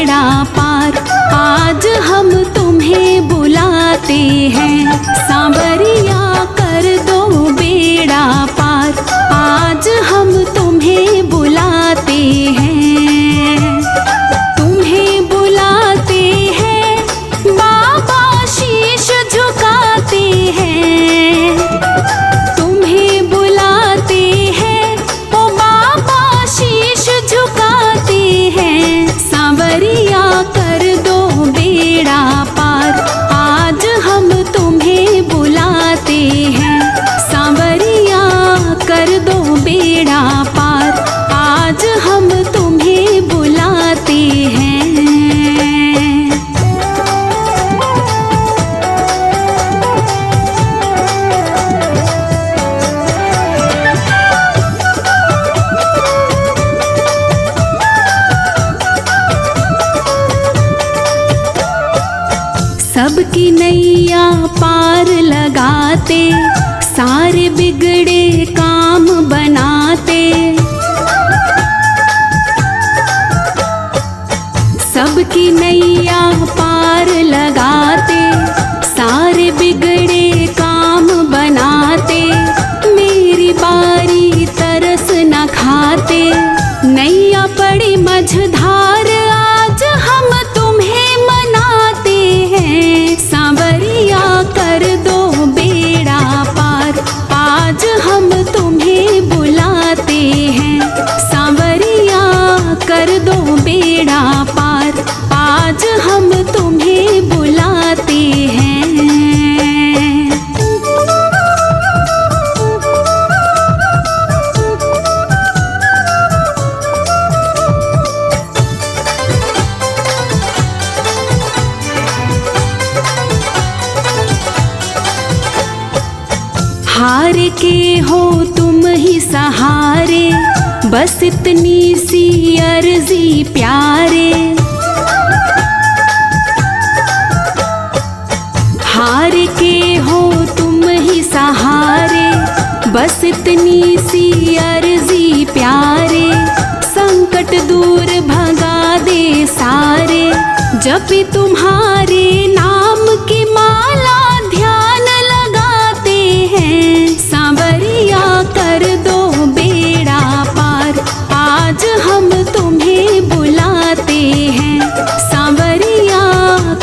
बेड़ा पार। आज हम तुम्हें बुलाते हैं, सांवरिया कर दो बेड़ा पार। आज हम तुम्हें बुलाते हैं, तुम्हें बुलाते हैं, बाबा शीश झुकाते हैं। तुम्हें बुलाते हैं, ओ बाबा शीश झुकाते हैं। सांवरिया कर दो बेड़ा पार। आज हम तुम्हें बुलाते हैं, सांवरिया कर दो बेड़ा पार। आज हम तुम्हें बुलाते हैं। सबकी नैया पार लगाते, सारे बिगड़े काम बनाते। सबकी नैया पार लगाते, सारे बिगड़े काम बनाते। मेरी बारी तरस न खाते, नैया पड़ी मझधार। आज हम तुम्हें मनाते हैं, सांवरिया कर दो बेड़ा पार। आज हम तुम्हें बुलाते हैं, सांवरिया कर दो बेड़ा पार। आज हम तुम्हें बुलाते हैं। हार के हो तुम ही सहारे, बस इतनी सी अर्जी प्यारे। हार के हो तुम ही सहारे, बस इतनी सी अर्जी प्यारे। संकट दूर भगा दे सारे, जपी तुम्हारे नाम की माला ध्यान लगाते हैं। सांवरिया कर दो बेड़ा पार। आज हम तुम्हें बुलाते हैं, सांवरिया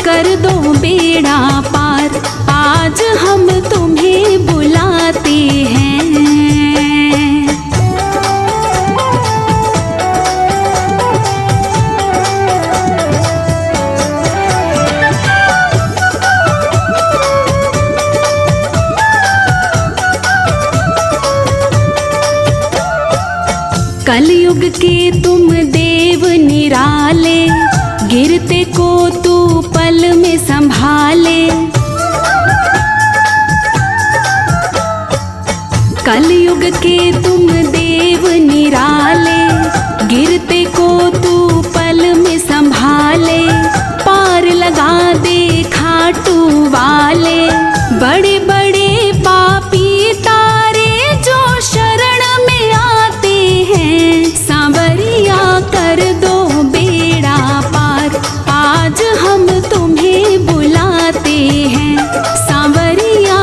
कर दो बेड़ा पार। आज हम तुम्हें बुलाते हैं। कलयुग के तुम देव निराले, गिरते को तू पल में संभाले। कलयुग के तुम देव निराले, गिरते को तू पल में संभाले। पार लगा दे खाटू वाले, बड़े बड़े पापी तारे जो शरण में आते हैं। सांवरिया कर दो बेड़ा पार। आज हम तुम्हें बुलाते हैं, सांवरिया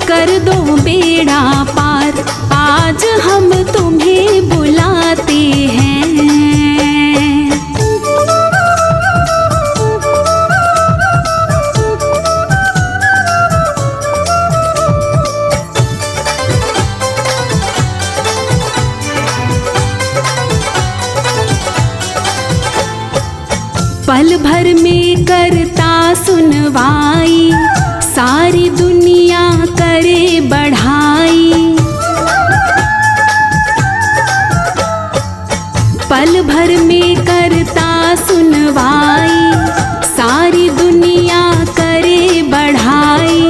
कर दो बेड़ा पार। आज हम तुम्हें बुलाते हैं। पल भर में करता सुनवाई, सारी दुनिया करे बढ़ाई। पल भर में करता सुनवाई, सारी दुनिया करे बढ़ाई।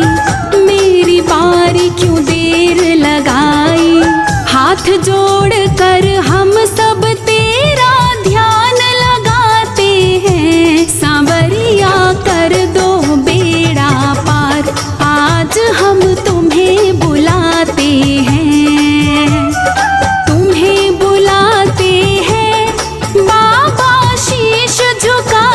मेरी बारी क्यों देर लगाई, हाथ जोड़ कर हम सब तेरा ध्यान लगाते हैं। सांवरिया कर दो बेड़ा पार। आज हम तुम्हें बुलाते हैं, तुम्हें बुलाते हैं। बाबा शीश झुका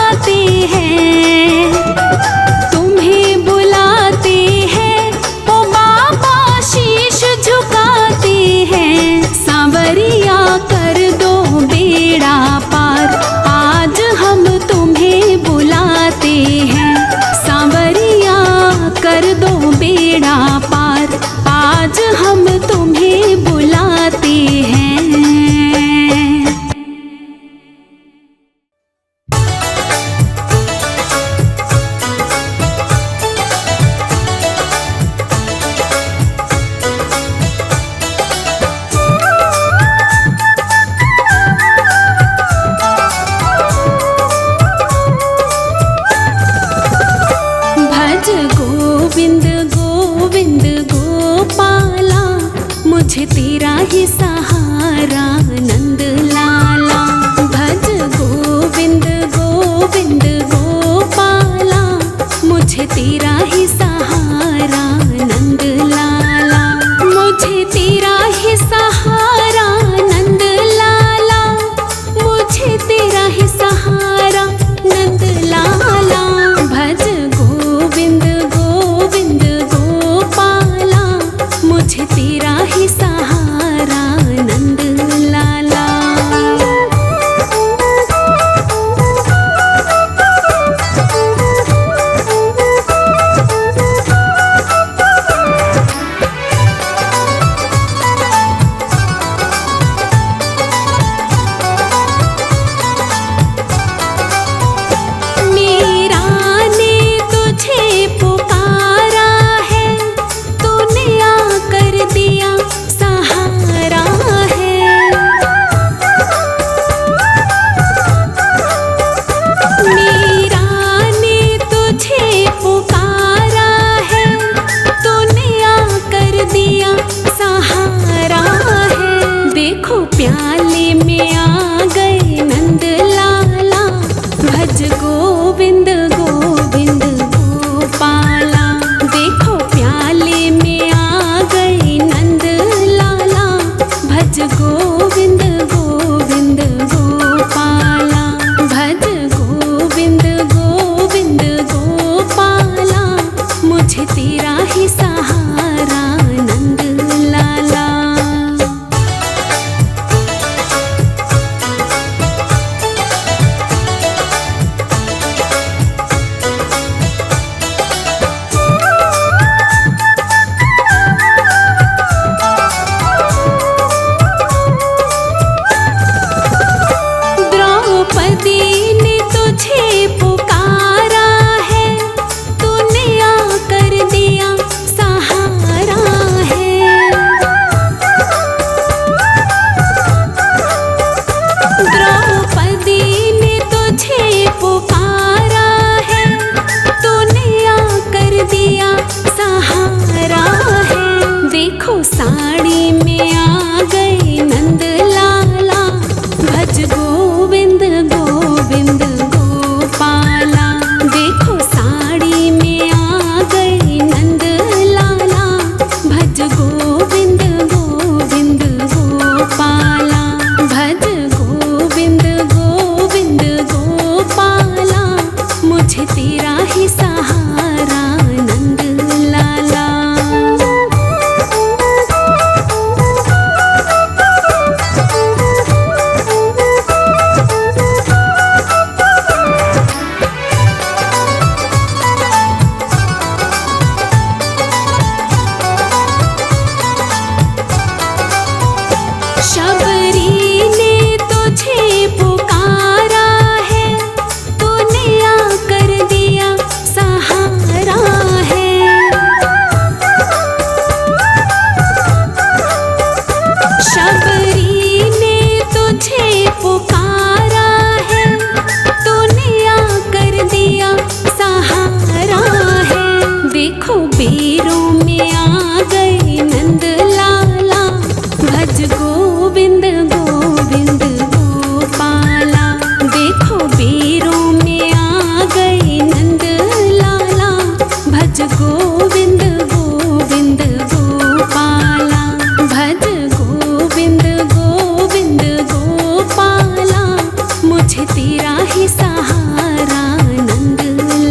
तेरा ही सहारा नंद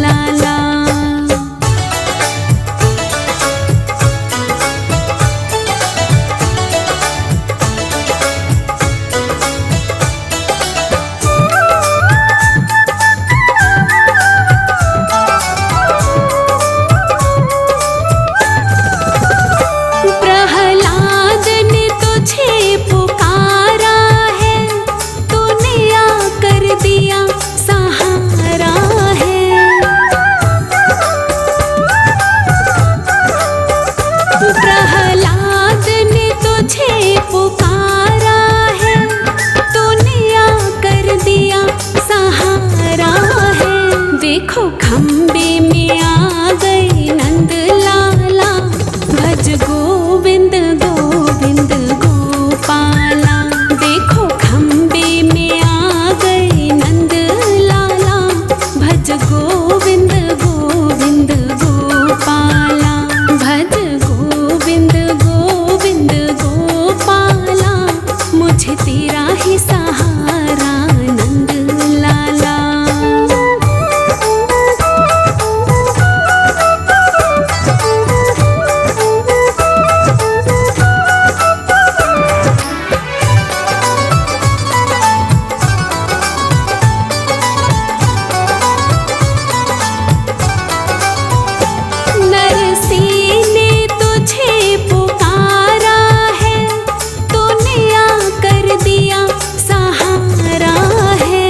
लाला। प्रहलाद ने तुझे पुकारा है, तूने आकर दिया सहारा है। प्रहलाद ने तुझे पुकारा है, तूने आकर दिया सहारा है। देखो खम्बे में आ गए नंद लाला, भज गोविंद गोविंद गोपाला। देखो खम्बे में आ गए नंद लाला, भज गोविंद गोविंद गोपाला। भज गोविंद गोविंद गोपाला, मुझे तेरा ही सहारा नंद लाला। नरसिंह ने तुझे पुकारा है, तूने आकर दिया सहारा है।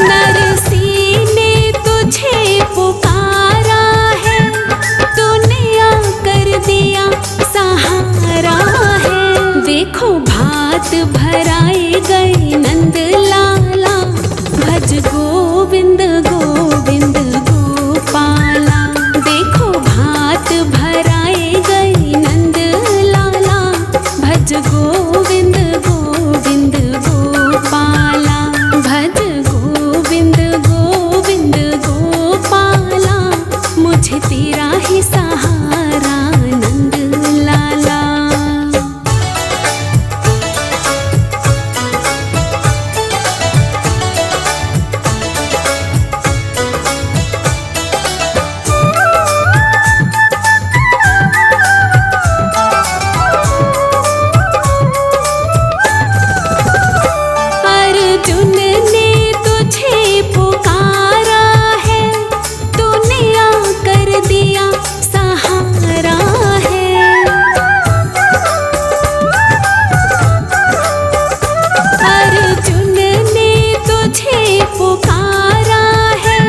नरसिंह ने तुझे पुकारा है, तूने आकर दिया सहारा है। देखो भात भराए गए नंद लाला, भज गोविंद गोविंद गोपाला। देखो भात भराए गए नंद लाला, भज गोविंद गोविंद गोपाला। भज गोविंद गोविंद गोपाला, मुझे तेरा ही सहारा नंद लाला। अर्जुन ने तुझे पुकारा है, तूने आकर दिया सहारा है। अर्जुन ने तुझे पुकारा है,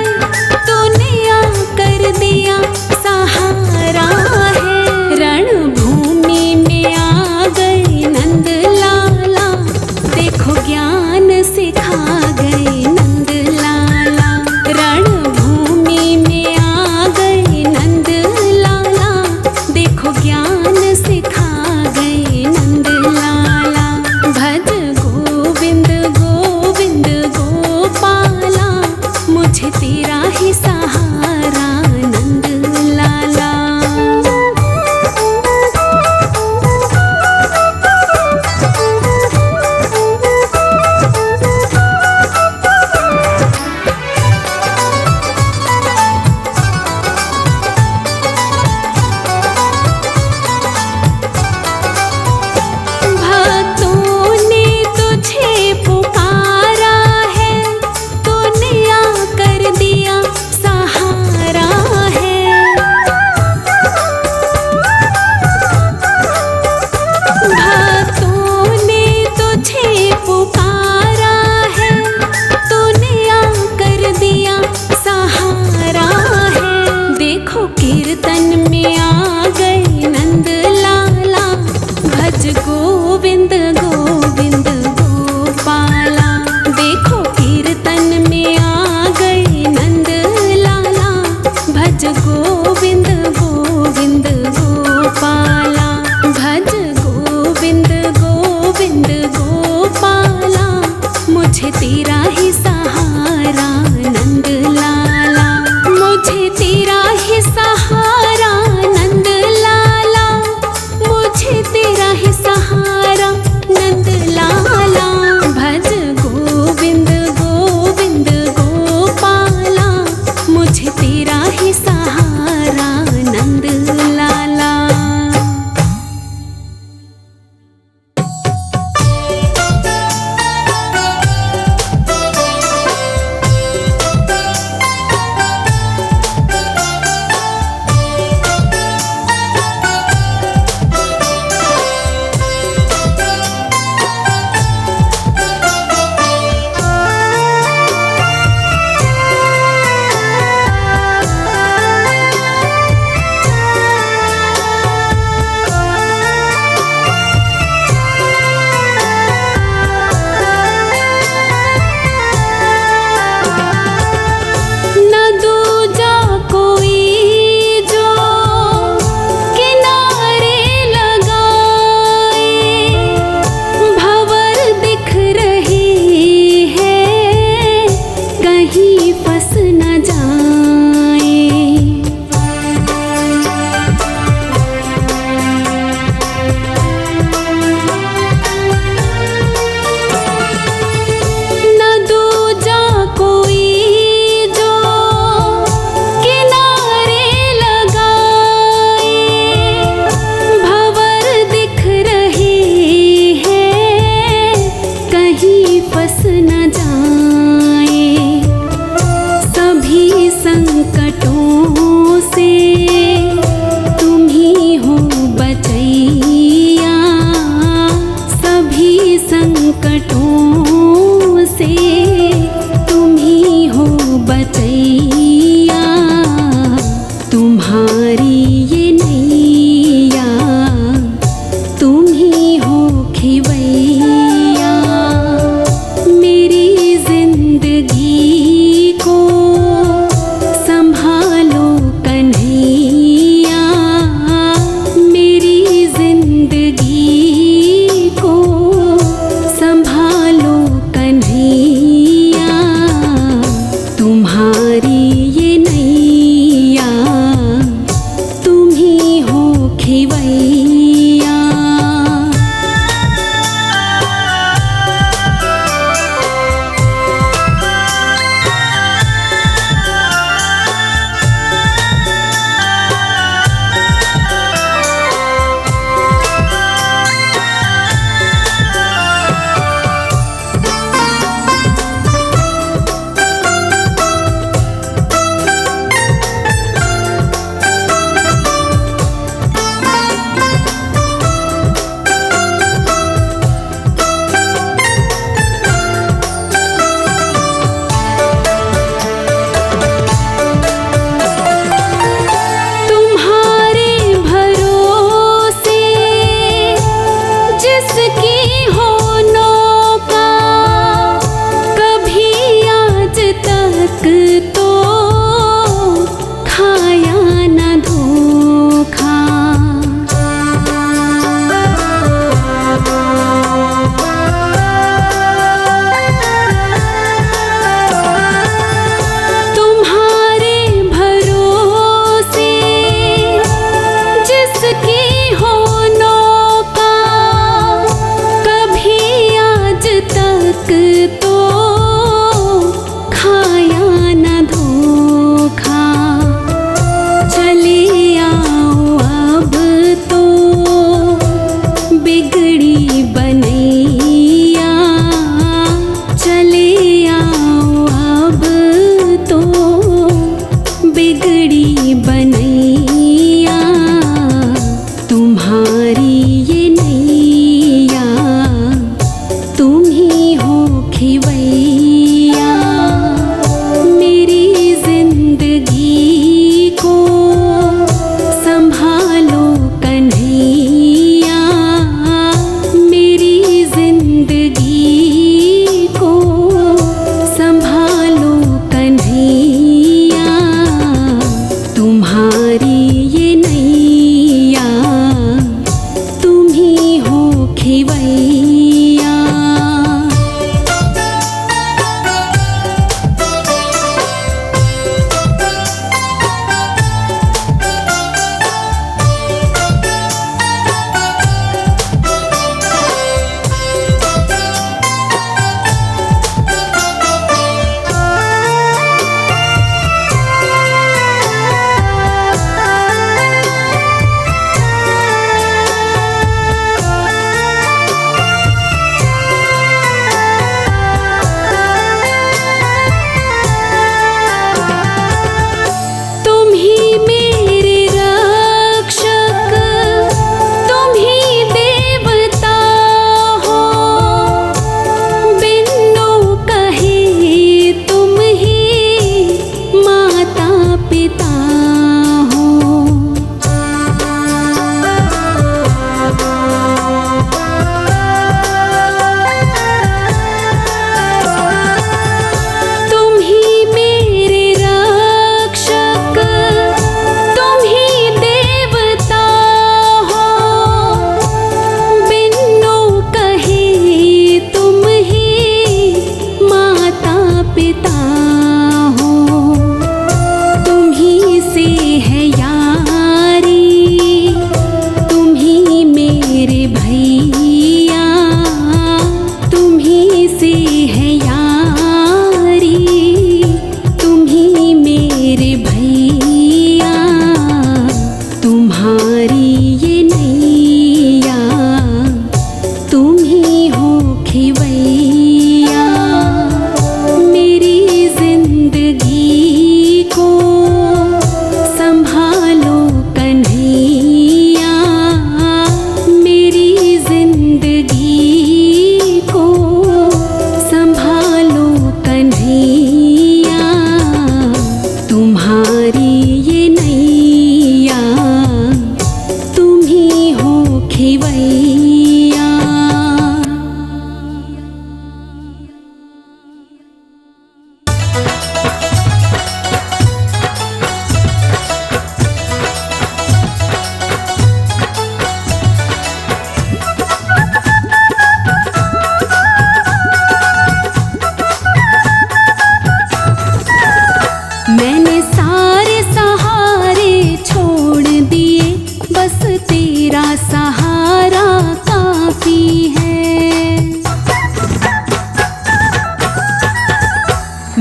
तूने आकर दिया सहारा है। रणभूमि में आ गए नंद लाला, देखो ज्ञान सिखा गए नंद लाला। रणभूमि में आ गए नंद लाला, देखो ज्ञान सिखा गए नंद लाला। भज गोविंद गोविंद गोपाला, मुझे तेरा ही सहारा नंद लाला। भक्तों ने तुझे पुकारा है, तूने आकर दिया सहारा है। भक्तों ने तुझे पुकारा है, तूने आकर दिया सहारा है। देखो कीर्तन में आ गए नंद लाला, भज गोविंद गोविंद गोपाला। देखो कीर्तन में आ गए नंद लाला, भज गोविंद गोविंद गोपाला। भज गोविंद गोविंद गोपाला, मुझे तेरा ही सहारा नंद लाला। मुझे तेरा ही सहारा नंद लाला, मुझे तेरा ही सहारा संकटों से तुम ही हो बचैया, तुम्हारी ये नैया तुम ही हो खिवैया। मेरी जिंदगी को संभालो कन्हैया, मेरी जिंदगी को संभालो कन्हैया, तुम्हारी ये नैया तुम ही हो खिवैया।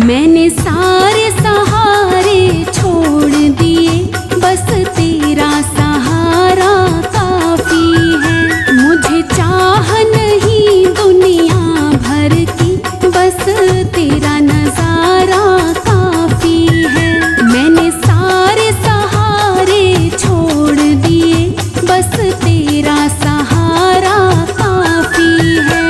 मैंने सारे सहारे छोड़ दिए, बस तेरा सहारा काफी है। मुझे चाह नहीं दुनिया भर की, बस तेरा नजारा काफी है। मैंने सारे सहारे छोड़ दिए, बस तेरा सहारा काफी है।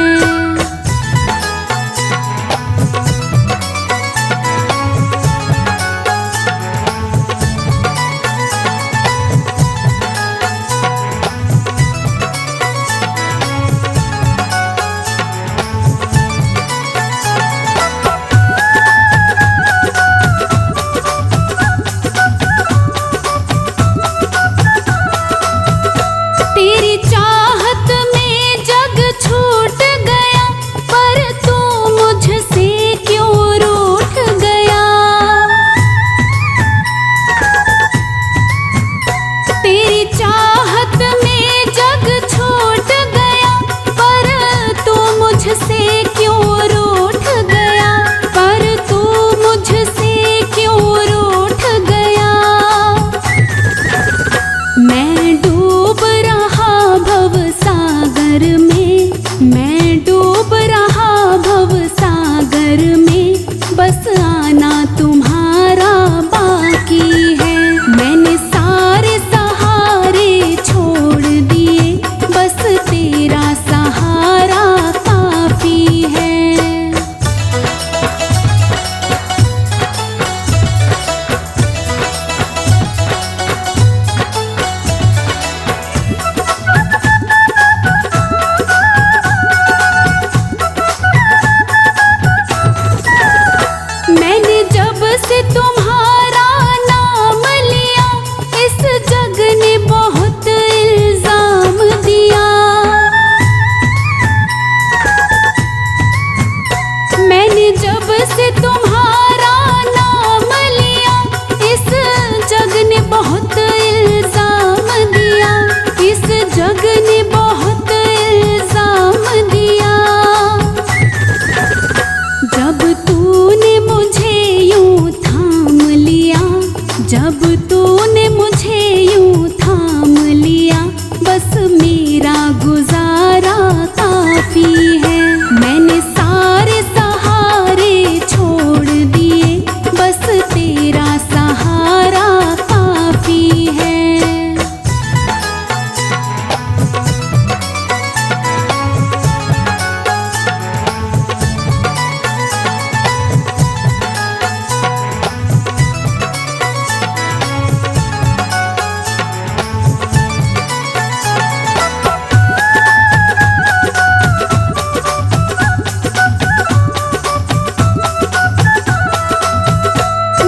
तेरी चाहत में जग छूट गया, पर तू मुझसे क्यों रूठ गया। तेरी चाहत में जग छूट गया, पर तू मुझसे क्यों रूठ गया, पर तू मुझसे क्यों रूठ गया। मैं डूब रहा भव सागर में, मैं डूब रहा भव सागर में, बस आना तुम्हारा बाकी है। मैंने सारे सहारे छोड़ दिए, बस तेरा सहारा काफी है। मैंने जब से तुम्हारा नाम लिया, इस जग ने बहुत इल्जाम दिया। मैंने जब से तुम्हारा नाम लिया, इस जग ने बहुत इल्जाम दिया, इस जग ने बहुत इल्जाम दिया। जब तूने मुझे यूं थाम लिया, जब तूने मुझे यूं थाम लिया, बस मेरा गुजारा काफी है। मैंने सारे सहारे छोड़ दिए, बस तेरा सहारा काफी है।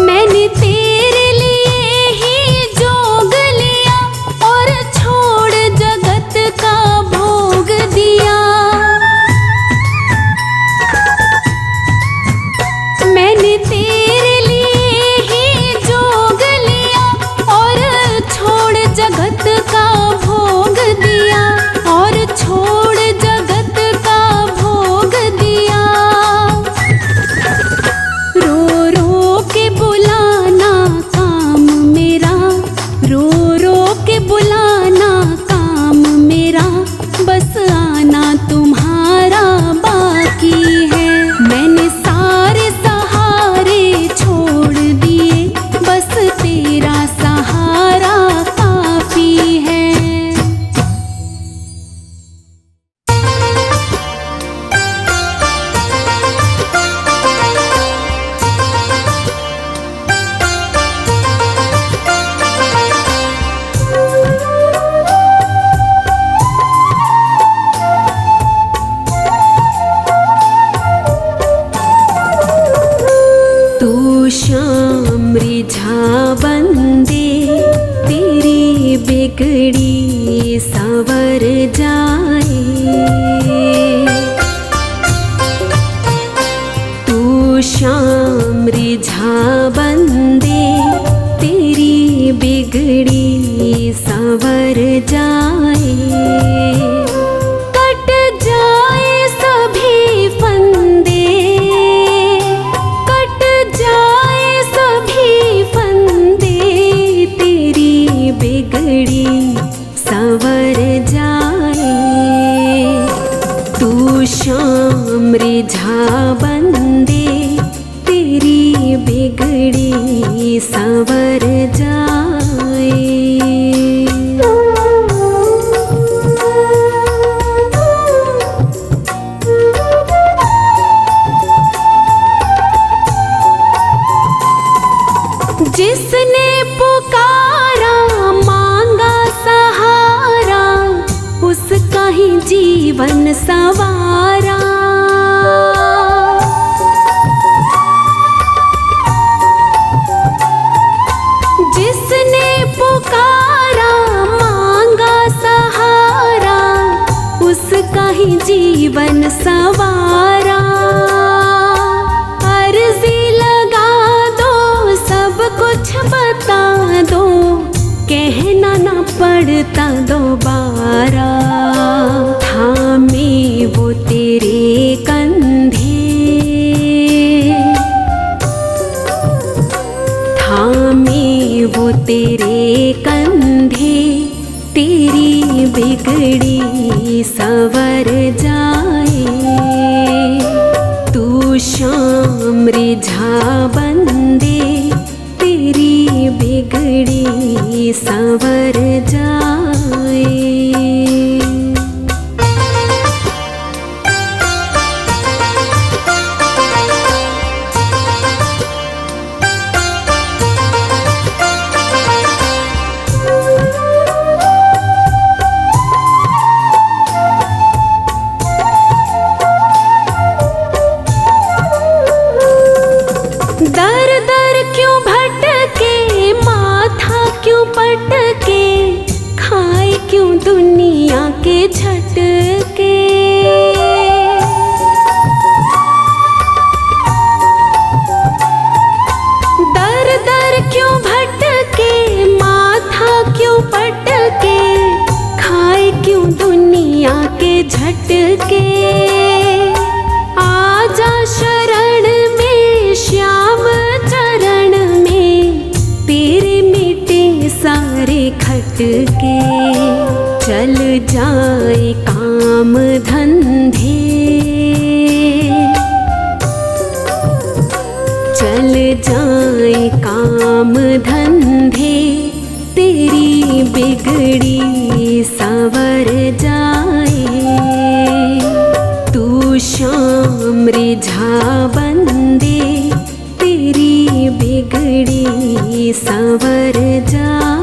मैंने तेरे लिए ही जोग लिया, और छोड़ जगत का भोग दिया। मैंने तेरे लिए ही जोग लिया, और छोड़ जगत का भोग दिया, और छोड़ जगत का भोग दिया। रो रो के बुलाना काम मेरा, रो रो के बुलाना काम मेरा, बस आना तुम्हारा बाकी है। मैंने सारे सहारे छोड़ दिए, बस तेरा सहारा काफी है। तू श्याम रिझा बंदे, तेरी बिगड़ी संवर जाए। तू श्याम रिझा बंदे, तेरी बिगड़ी संवर जाए। कट जाए सभी फंदे, कट श्याम रिझा बंदे तेरी बिगड़ी संवर जाए। जिसने पुकारा मांगा सहारा उसका ही जीवन संवारा। जिसने पुकारा मांगा सहारा उसका ही जीवन संवारा। अर्जी लगा दो सब कुछ बता दो कहना ना पड़ता दोबारा। थामे वो तेरे कंधे थामे वो तेरे कंधे तेरी बिगड़ी संवर जाए। तू श्याम रिझा बंदे तेरी बिगड़ी संवर जाए। दर दर क्यों भटके माथा क्यों पटके खाए क्यों दुनिया के झटके। दर दर क्यों भटके माथा क्यों पटके खाए क्यों दुनिया के झटके। आजा शरण में श्याम चरण में तेरे मिटे सारे खटके। चल जाए काम धंधे चल जाए काम धंधे तेरी बिगड़ी संवर जाए। तू श्याम रिझा बंदे तेरी बिगड़ी संवर जाए।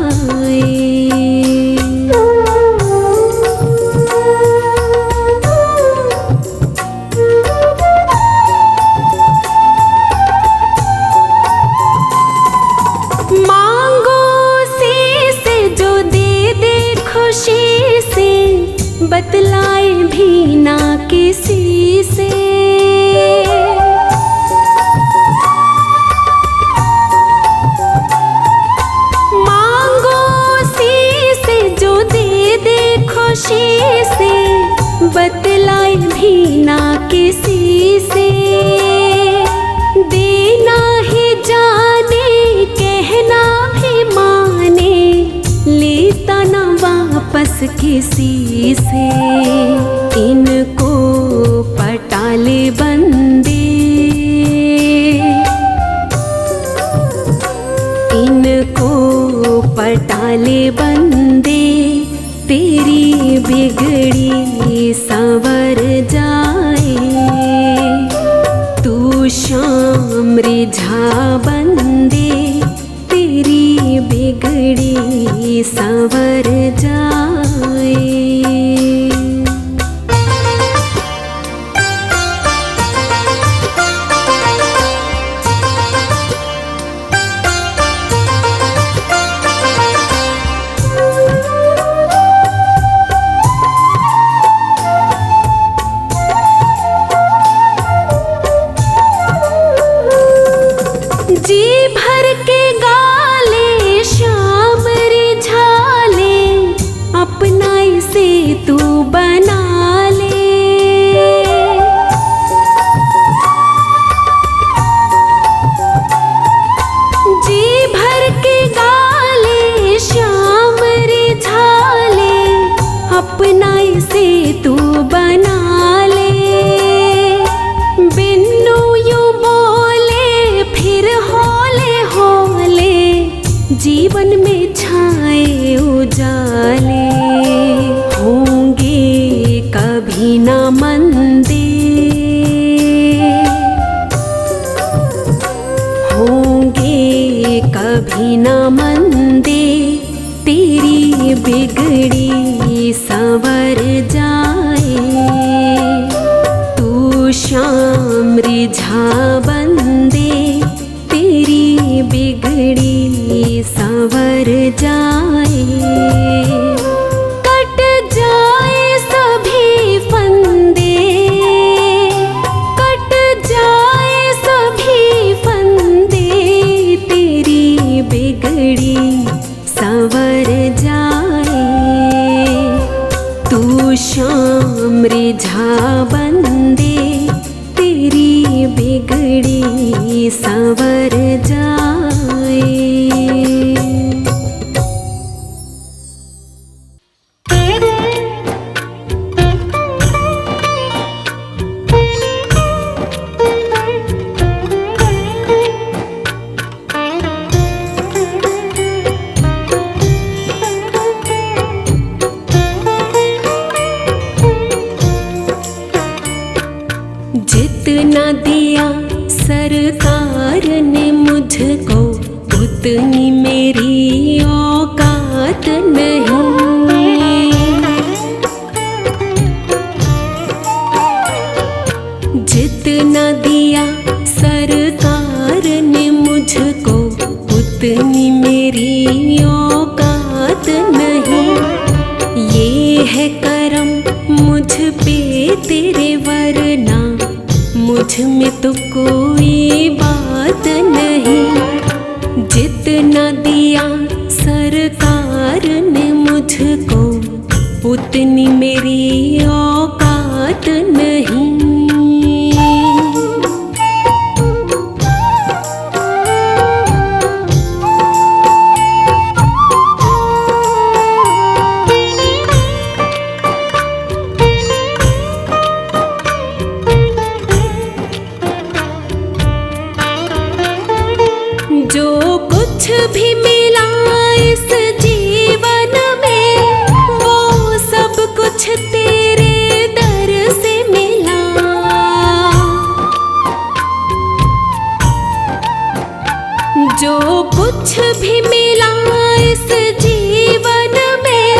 मांगो से जो दे दे खुशी से बतलाए भी ना किसी से। मांगो से जो दे दे खुशी से बतलाए भी ना किसी से। देना ही जाने कहना भी माने लेता ना वापस किसी से। इनको पटाले बंदे इनको पटाले बंदे तेरी बिगड़ी संवर जाए। तू श्याम रिझा बंदे तेरी बिगड़ी संवर जाए। जी भर के गाले श्याम रिझा ले मंदे, होंगे कभी न मंदे, तेरी बिगड़ी संवर जाए। तू श्याम रिझा बंदे, तेरी बिगड़ी संवर जाए। कट जाए सभी फंदे, कट जाए सभी फंदे, तेरी बिगड़ी संवर जाए। तू श्याम रिझा बंदे, तेरी बिगड़ी संवर जाए। जितना दिया सरकार ने मुझको, उतनी मेरी औकात नहीं। जितना दिया सरकार ने मुझको, उतनी मेरी औकात नहीं। ये है करम मुझ पे तेरे, वरना मुझ में तो कोई बात नहीं। जितना दिया सरकार ने मुझको, उतनी मेरी औकात नहीं। जो कुछ भी मिला इस जीवन में, वो सब कुछ तेरे दर से मिला। जो कुछ भी मिला इस जीवन में,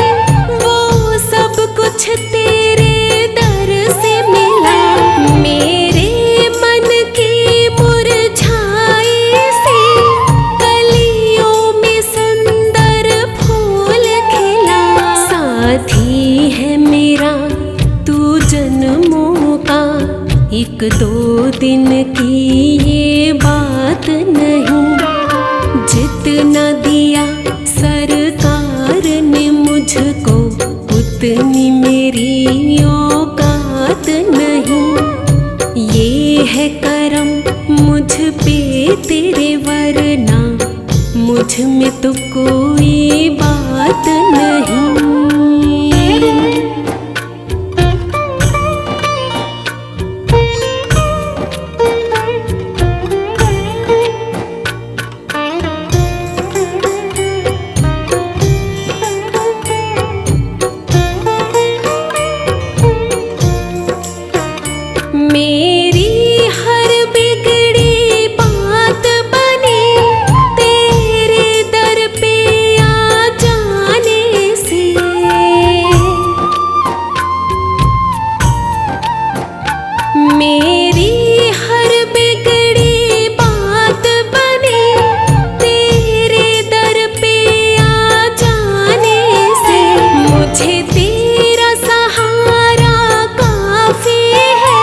वो सब कुछ तेरे दर से मिला। मेरे मन की मुरझाई सी कलियों में सुंदर फूल खिला। साथी है मेरा तू जन्मों का, एक दो दिन की ये बात नहीं। जितना दिया सरकार ने मुझको, उतनी मेरी औकात नहीं। ये है करम मुझ पे तेरे, वरना मुझ में तो कोई बात नहीं। मेरी हर बिगड़ी बात बनी, तेरे दर पे आ जाने से। मेरी हर बिगड़ी बात बनी, तेरे दर पे आ जाने से। मुझे तेरा सहारा काफी है,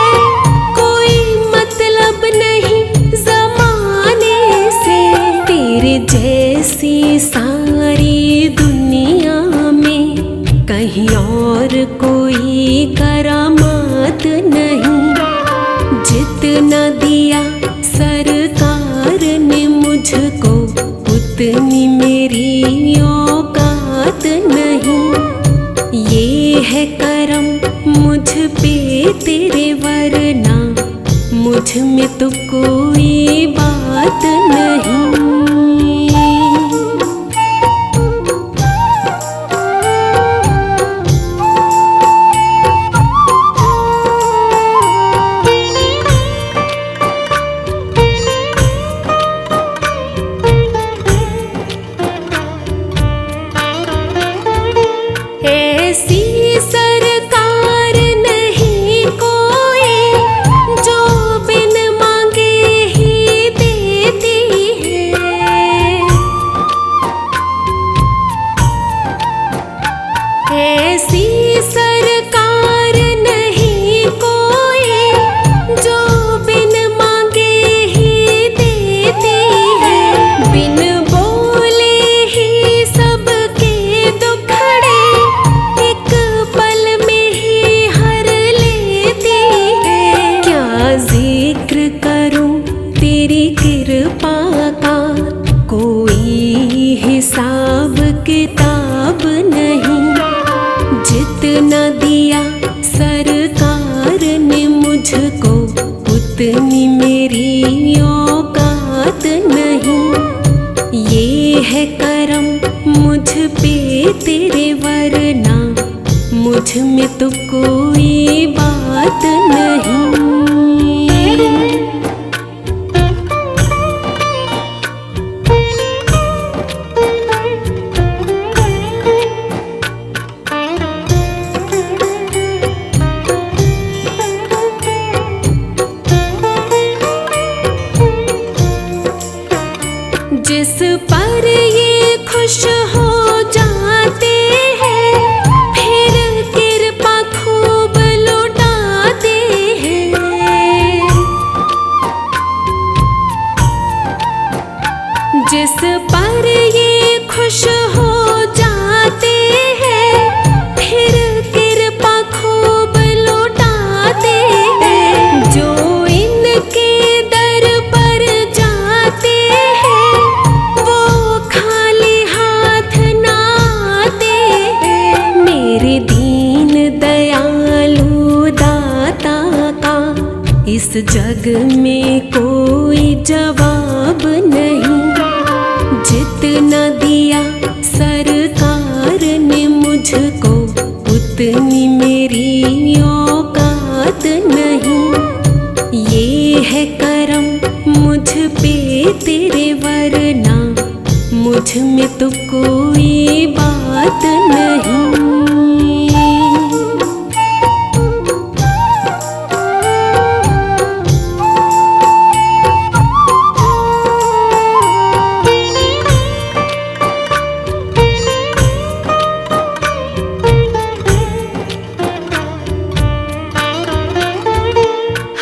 कोई मतलब नहीं ज़माने से। तेरे जैसी सारी दुनिया में कहीं और कोई करामात नहीं। जितना दिया सरकार ने मुझको, उतनी मेरी औकात नहीं। ये है करम मुझ पे तेरे, वरना मुझ में तो कोई बात नहीं। मुझ में तो कोई बात नहीं। जिस पर ये खुश हो जाते हैं, फिर कृपा खूब लुटाते हैं। जिस पर ये खुश हो जाते हैं, फिर कृपा खूब लुटाते हैं। जो इनके दर पर जाते हैं, वो खाली हाथ ना आते हैं। मेरे दीन दयालु दाता का इस जग में कोई जवाब नहीं। जितना दिया सरकार ने मुझको, उतनी मेरी औकात नहीं। ये है करम मुझ पे तेरे, वरना मुझ में तो कोई बात नहीं।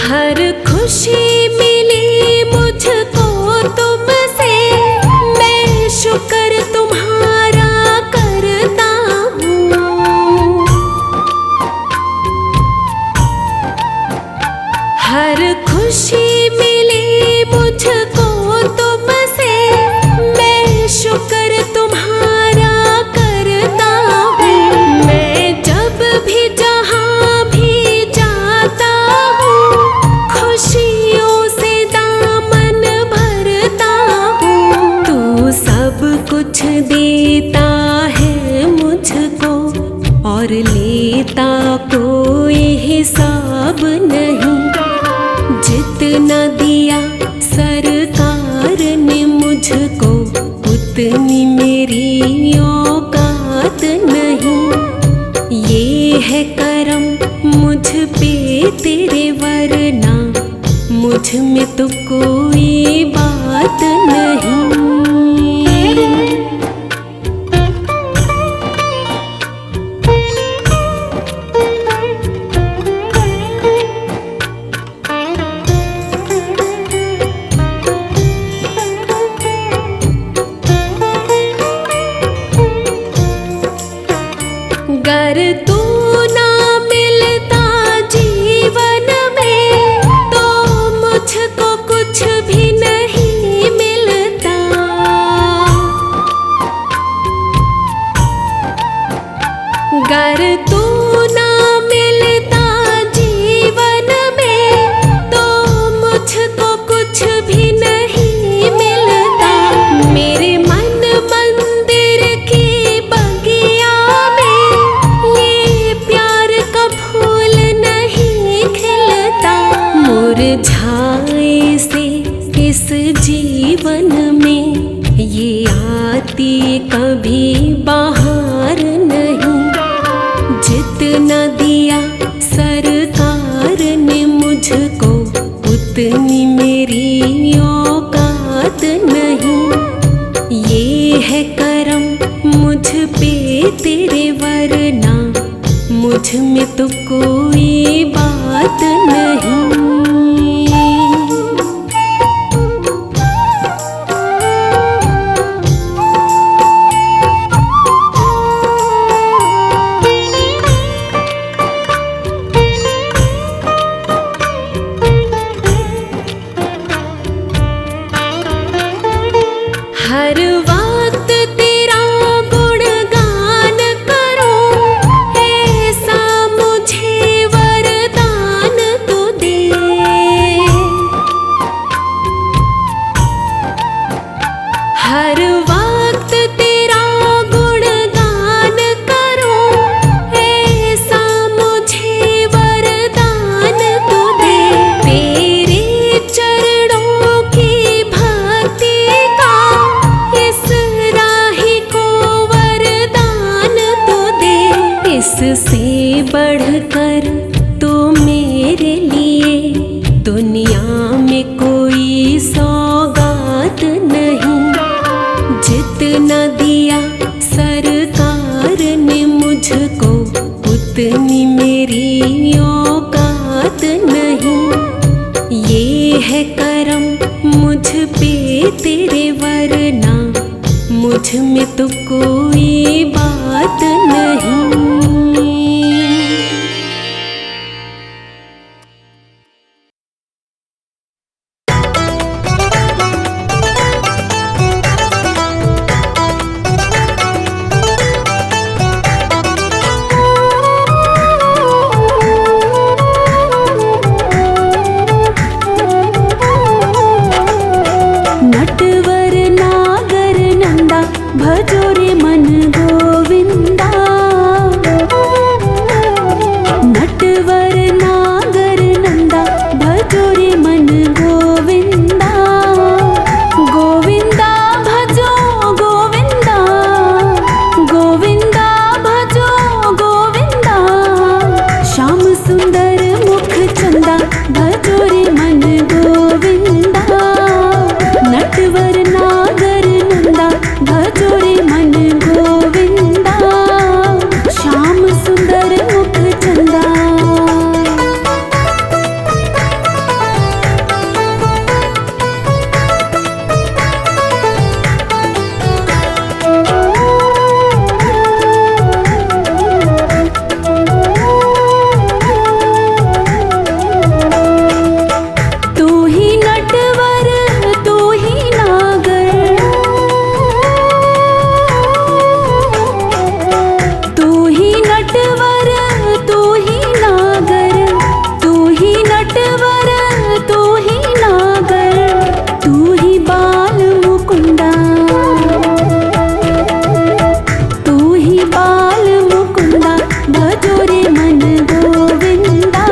हर खुशी मिली मुझको तुमसे, मैं शुक्र तुम्हारा करता हूँ। हर खुशी मिली मुझको तुमसे, मैं शुक्र तुम्हारा करता हूँ। मैं जब भी जहाँ भी जाता हूँ, खुशियों से दामन भरता हूँ। तू सब कुछ देता है मुझको, और लेता कोई हिसाब नहीं। जितना दिया सरकार ने मुझको, उतनी मेरी औकात नहीं। ये है करम मुझ पे तेरे, वरना मुझ में तो कोई बात नहीं। गर तू ना मिलता जीवन में, तो मुझको कुछ भी नहीं मिलता। गर तू ना मिलता जीवन में, तो मुझको कुछ भी नहीं मिलता। मेरे मन मंदिर की बगिया में, ये प्यार का फूल नहीं खिलता। मुरझाए से इस जीवन में, ये आती कभी बाहर नहीं। जितना दिया सरकार ने मुझको, उतनी मेरी औकात नहीं। ये है करम मुझ पे तेरे, वरना मुझ में तो कोई बात नहीं। दुनिया में कोई सौगात नहीं, जितना दिया सरकार ने मुझको उतनी मेरी औकात नहीं। ये है करम मुझ पे तेरे, वरना मुझ में तो कोई बात नहीं। नटवर नागर नंदा भजो रे मन गोविंदा। नटवर नागर नंदा भजो रे मन गोविंदा। गोविंदा भजो गोविंदा, गोविंदा भजो गोविंदा। श्याम सुंदर मुख चंदा भजो रे मन गोविंदा। नटवर नागर नंदा भजो रे मन गोविंदा। श्याम सुंदर मुख चंदा। तू ही नटवर तू ही नागर, तू ही नटवर तू ही नागर, तू ही नटवर तू ही नागर। तू ही बाल मुकुंदा, तू ही बाल मुकुंदा भजो रे मन गोविंदा।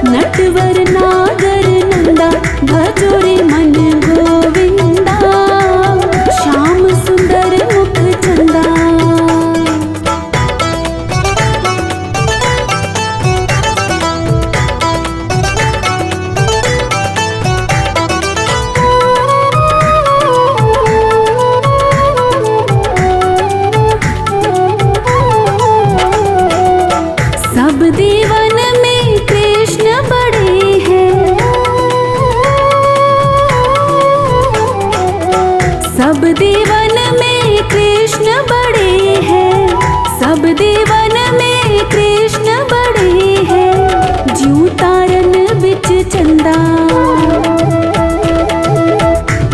नटवर नागर नंदा भजो रे मन गोविंदा। श्याम सुंदर मुख चंदा। सब देवन में कृष्ण बड़े हैं, सब देवन में कृष्ण बड़े हैं, सब देवन में कृष्ण बड़े हैं। ज्यों तारन बिच चंदा,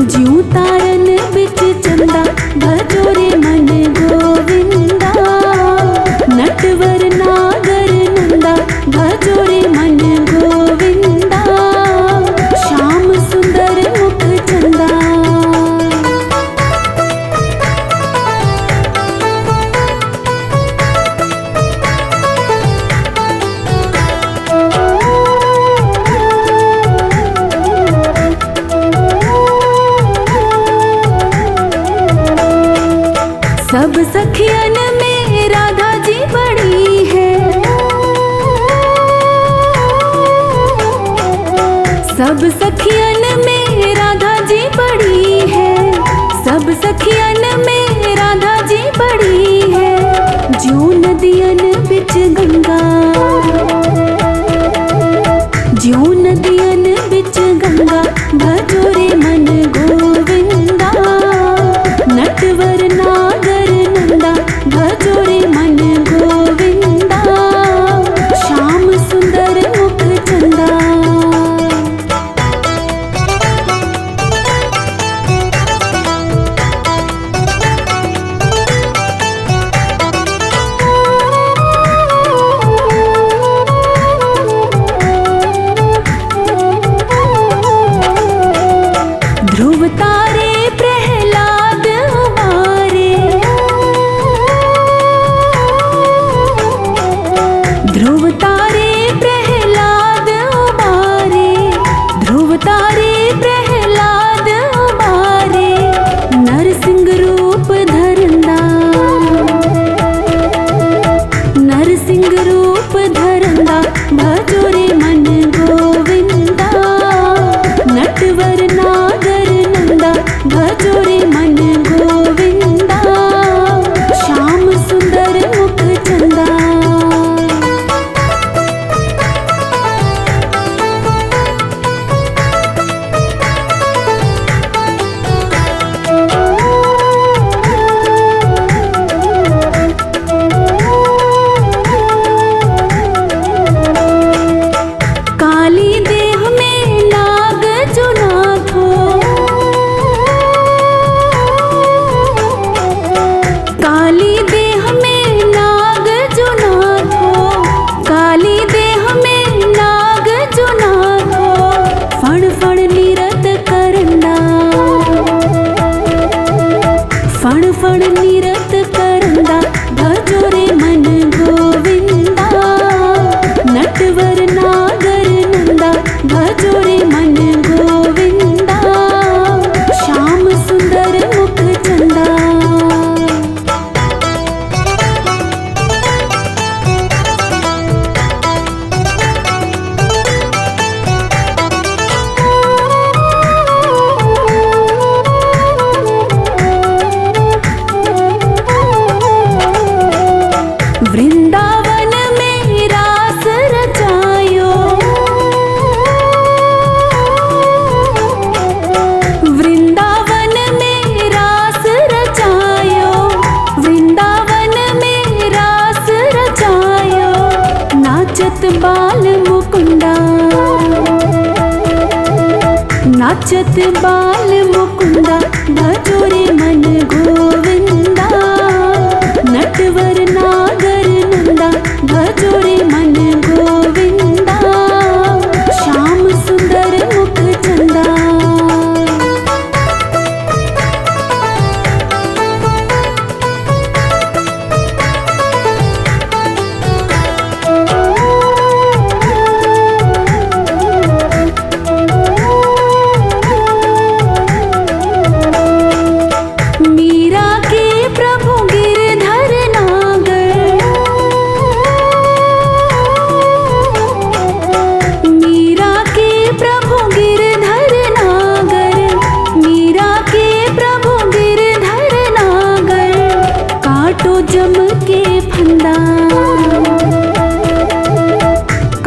ज्यों तारन बिच चंदा भजो रे मन गोविंदा। नटवर नागर नंदा भजो रे मन गोविंदा। श्याम सुंदर मुख चंदा। सब सखियन में राधा जी बड़ी है, सब सखियन में राधा जी बड़ी है, सब सखियन में राधा जी बड़ी है। ज्यों नदियन बिच गंगा, ज्यों नदियन बिच गंगा भजो रे मन गोविंदा। नटवर नागर नंदा भजो रे मन गोविंदा। श्याम सुंदर मुख चंदा। नाचत बाल मुकुंदा भजो रे मन गोविंदा। नटवर नागर नंदा भजो रे मन गोविंदा। श्याम सुंदर मुख चंदा। मीरा के प्रभु गिरधर नागर। मीरा के प्रभु गिरधर नागर। मीरा के प्रभु गिरधर नागर। काटो जम के फंदा।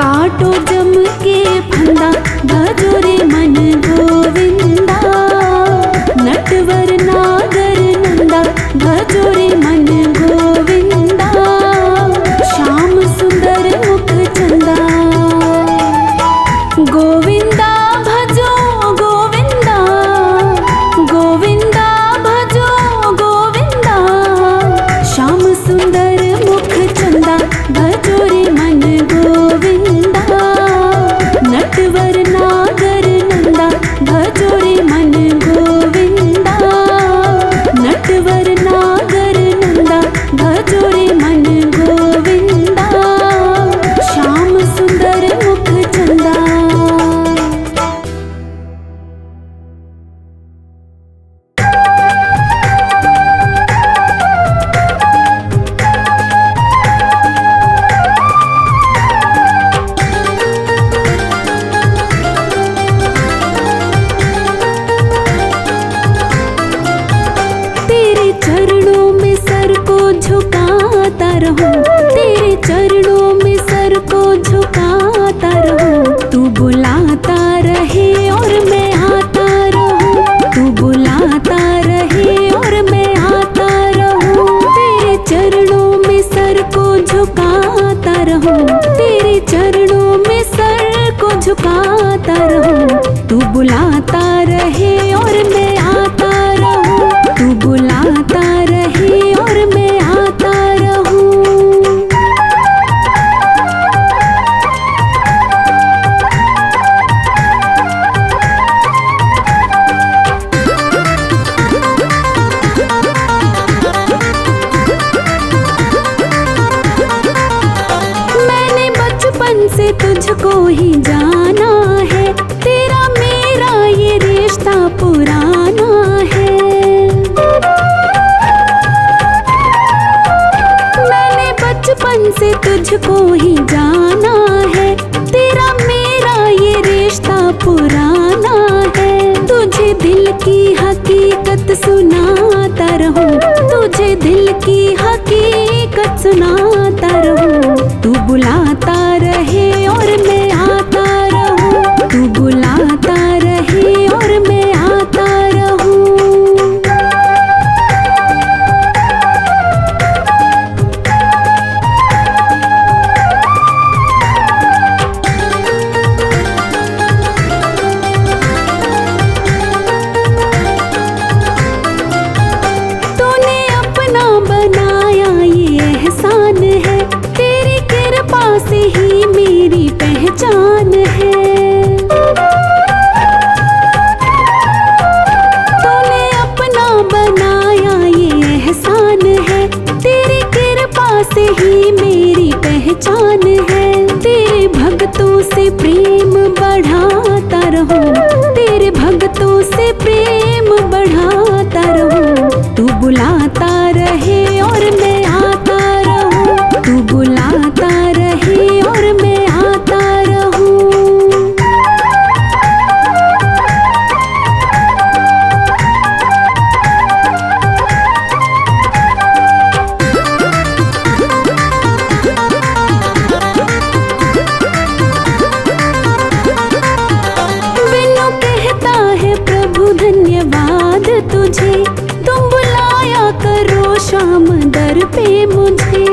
काटो जम के फंदा भजो रे मन गोविंदा। नटवर नागर नंदा भजो रे मन गोविंदा। श्याम सुंदर मुख चंदा। गोविंदा भजो गोविंदा। गोविंदा भजो गोविंदा। श्याम सुंदर मुख चंदा भजो रे मन गोविंदा। नटवर नागर नंदा भजो रे मन गोविंदा। नटवर नागर नंदा भजो रे मन गोविंदा। श्याम सुंदर मुख चंदा। तेरे चरणों में सर को झुकाता रहूं। तेरे चरणों में सर को झुकाता रहूं। तू बुलाता रहे और मैं आता रहूं। तू बुलाता रहे और मैं आता रहूं। तेरे चरणों में सर को झुकाता रहूं। तेरे चरणों में सर को झुकाता रहूं। तू बुलाता रहे और मैं आता रहूं। तू बुलाता रहे और मैं आता रहूं। मैंने बचपन से तुझको ही जाना है। तेरा मेरा ये रिश्ता पुराना है। मैंने बचपन से तुझको ही जाना है। तेरा मेरा ये रिश्ता पुराना है। तुझे दिल की हकीकत सुनाता रहूं। तुझे दिल की हकीकत सुनाता रहूं। तू बुलाता रहे और मैं आता रहूं। तू बुलाता रहे और मैं आता रहूं। तूने अपना बनाया ये एहसान है। तेरी कृपा से ही मेरी पहचान है। तूने अपना बनाया ये एहसान है। तेरी कृपा से ही मेरी पहचान है। तेरे भक्तों से प्रेम बढ़ाता रहूं। तेरे भक्तों से प्रेम बढ़ाता रहूं। तू बुलाता रहे और मैं आता रहूं। तू बुलाता रहे और मैं आता रहूं। बिनु कहता है प्रभु धन्यवाद तुझे। तुम बुलाया करो शाम दर पे मुझे।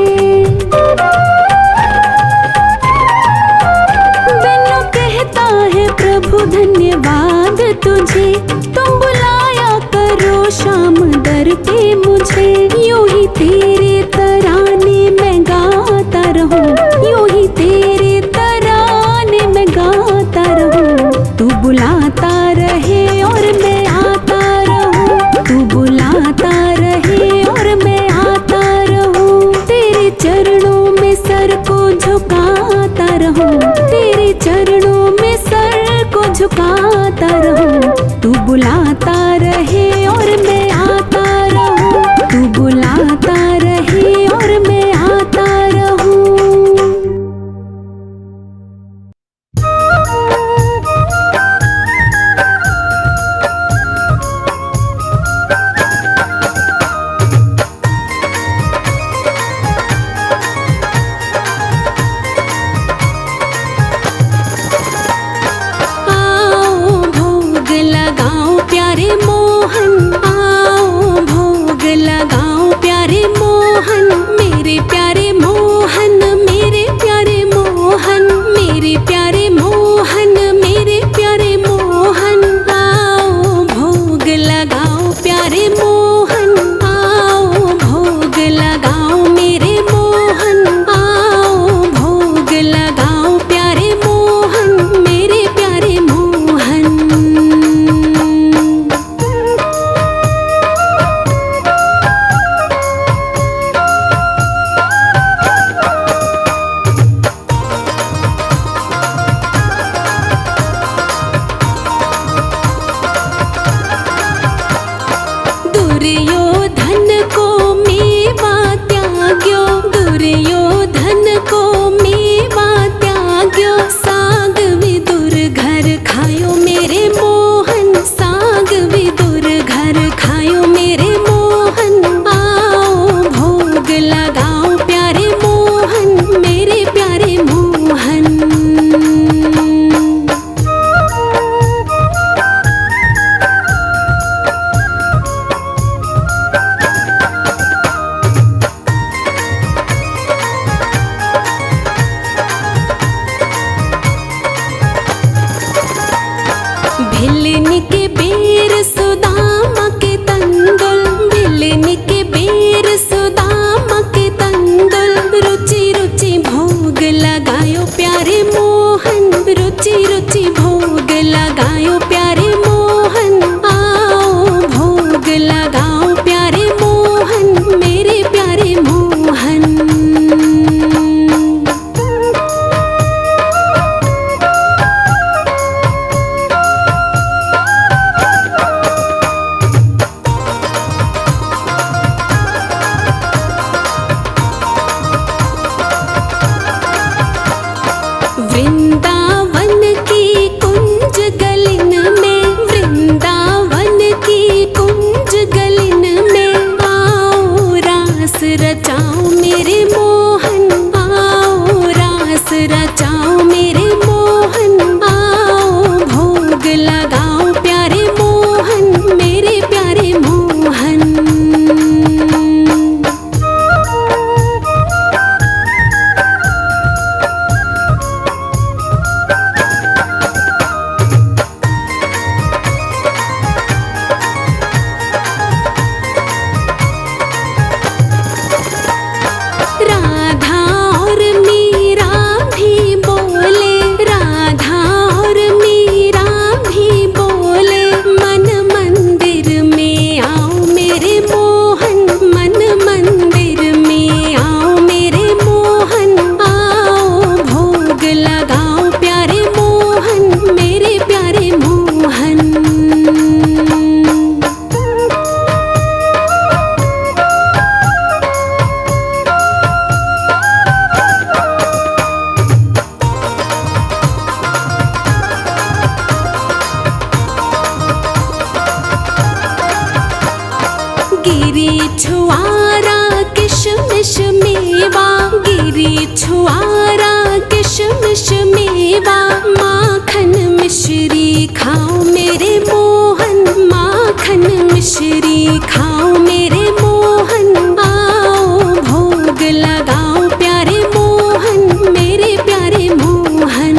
बिनु कहता है प्रभु धन्यवाद तुझे, तुम बुलाया करो शाम दर पे मुझे। यूं ही तेरे तराने मैं गाता रहूं, यूं ही तेरे तराने मैं गाता रहूं। तू बुलाता रहे और मैं आता रहूं, तू बुलाता रहे और मैं आता रहूं। तेरे चरणों में सर को झुकाता रहूं, तेरे चरणों में सर को झुकाता रहूं। तू बुलाता रहे और मैं आता रहूं, तू बुलाता रहे और मैं आता रहूं। छुआरा किशमिश मेवा माखन मिश्री खाओ मेरे मोहन, माखन मिश्री खाओ मेरे मोहन। आओ भोग लगाओ प्यारे मोहन, मेरे प्यारे मोहन।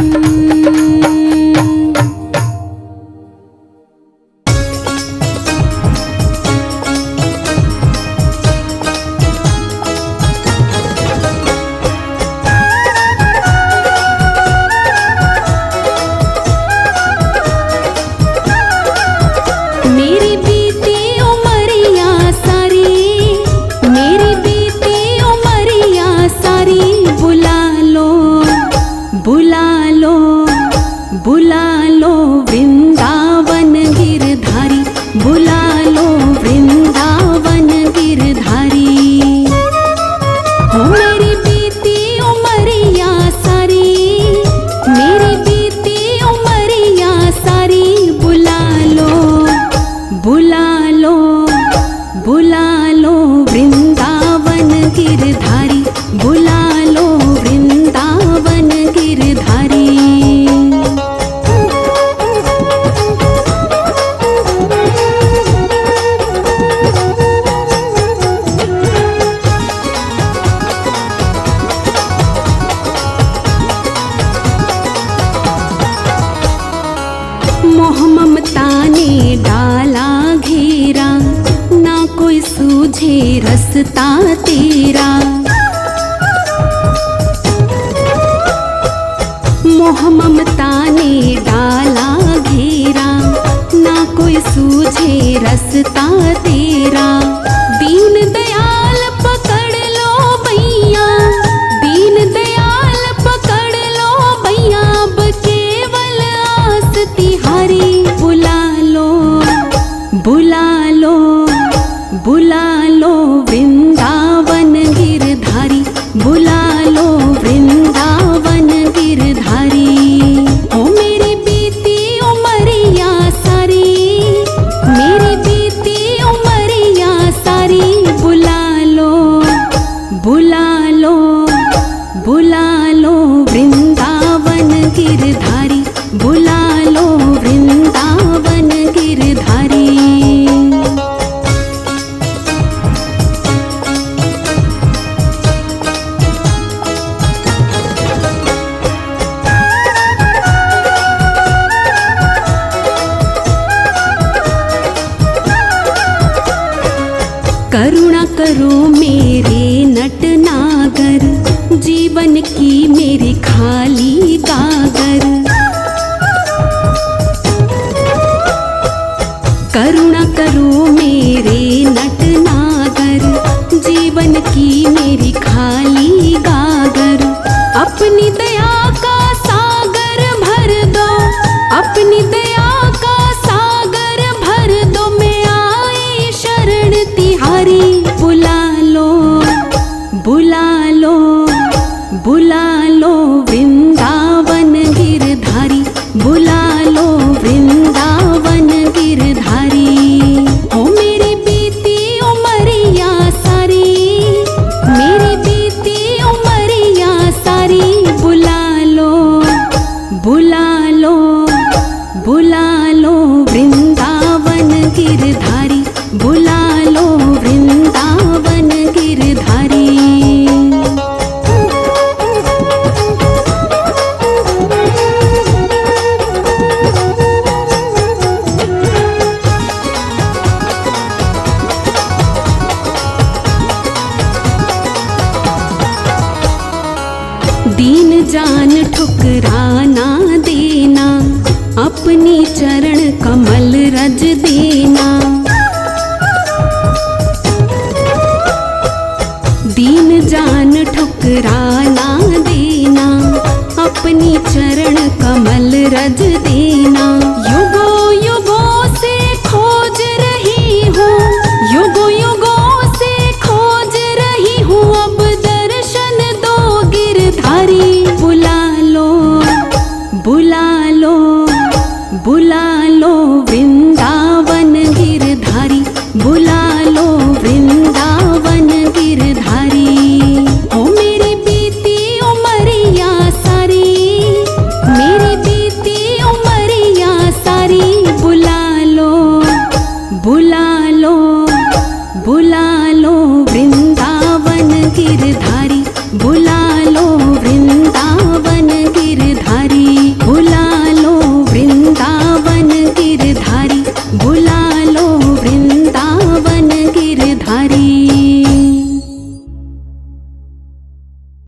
वृंदावन गिरधारी, बुला लो वृंदावन गिरधारी। हो मेरी बीती उमरिया सारी, मेरी बीती उमरिया सारी, बुला लो बुला लो बुला लो वृंदावन गिरधारी, बुला लो वृंदावन गिरधारी। मोह ममता ने डाला घेरा, ना कोई सूझे रास्ता तेरा। मोह ममता ने डाला घेरा, ना कोई सूझे रास्ता तेरा। दीन दयाल पकड़ लो भैया, दीन दयाल पकड़ लो भैया, अब केवल आस तिहारी। बुला लो बुला लो बुला लो वृंदावन गिरधारी, बुला लो वृंदावन गिरधारी। ओ मेरी बीती उमरिया सारी, मेरी बीती उमरिया सारी, बुला लो बुला लो बुला लो वृंदावन गिरधारी, बुला लो वृंदावन गिरधारी। करुणा करो मेरे नटनागर, जीवन की मेरी खाली गागर। करुणा करो मेरे नटनागर, जीवन की मेरी खाली गागर। अपनी दया का सागर भर दो, अपनी दया का सागर भर दो, मैं आई शरण तिहारी। बुला लो बुला लो बुला लो वृंदावन गिरधारी, बुला लो वृंदावन गिरधारी। हो मेरी बीती उमरिया सारी, मेरी बीती उमरिया सारी, बुला लो बुला लो बुला लो वृंदावन गिरधारी, बुला लो वृंदावन गिरधारी। दीन जान ठुकराना देना, अपनी चरण कमल रज देना। दीन जान ठुकराना देना, अपनी चरण कमल रज देना। युगों युगों से खोज रही हूँ, युगों युगों से खोज रही हूँ, अब दर्शन दो गिरधारी। बुला लो बुला लो बुला